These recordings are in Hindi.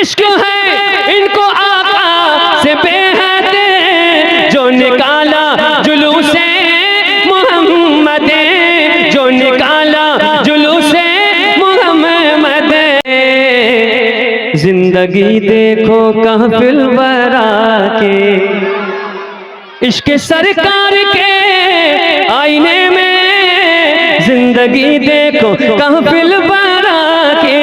इश्क है इनको आका से बेहद, जो निकाला जुलूसे मोहम्मद, जो निकाला जुलूसे मोहम्मद। जिंदगी देखो कहफिल बरा के, इश्क सरकार के आईने में। जिंदगी देखो कहफिल बरा के,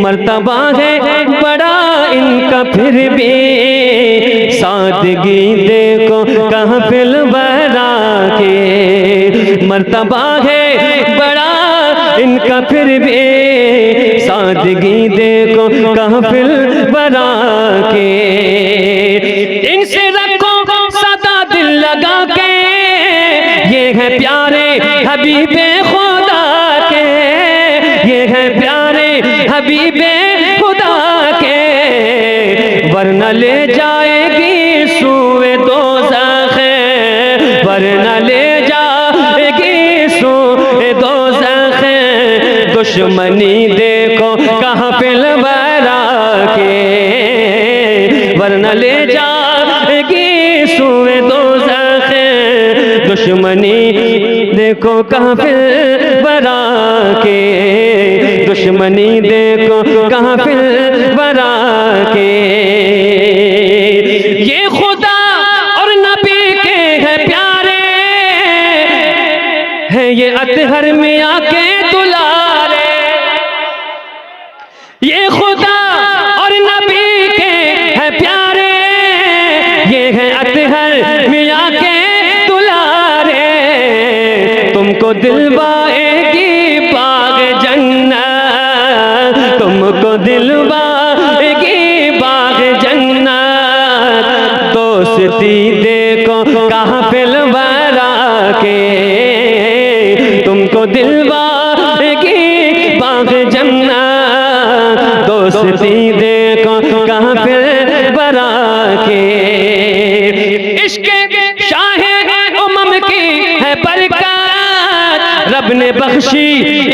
मर्तबा है बड़ा इनका फिर भी। सादगी देखो कहफिल बरा के, मर्तबा है बड़ा इनका फिर भी। सादगी देखो कहफिल बरा के, इनसे रखो सदा दिल लगा के। ये है प्यारे हबीबे खुदा के, ये है प्यारे हबीबे खुदा के। वरना ले जाएगी सूए दोज़ख, वरना ले जाएगी सूए दोज़ख। दुश्मनी देखो कहफिल बरा के, वरना ले जाएगी सूए दोज़ख। दुश्मनी देखो कहफिल बरा के, दुश्मनी देखो कहफिल बरा के। ये खुदा और नबी के है प्यारे, है ये अतहर मियाँ के दुलारे। ये खुदा और नबी के है प्यारे, ये है अतहर मियाँ के दुलारे। तुमको दिलवाएगी बाग जन्नत, तुमको दिलवाएगी बाग जन्नत। दोस्ती देखो कहफिल बरा के, तुमको दिलवाएगी बाग जन्नत। दोस्ती देखो कहफिल बरा के। इश्क़ शाहे उमम की है बरकत, रब ने बख्शी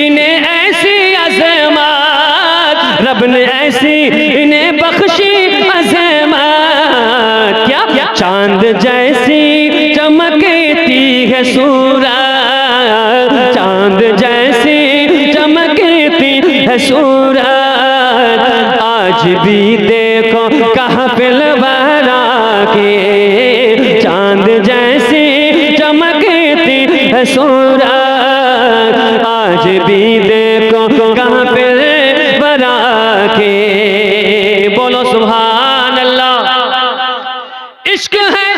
इन्हें ऐसी अज़मत, रब ने ऐसी इन्हें बख्शी अज़मत। क्या चांद जैसी चमकती है सूरत, चांद जैसी चमकती है सूरत। आज भी देखो कहफिल बरा के, चांद जैसी चमकती है सूरत। आज भी देखो कहफिल बरा के। बोलो सुभान अल्लाह। इश्क है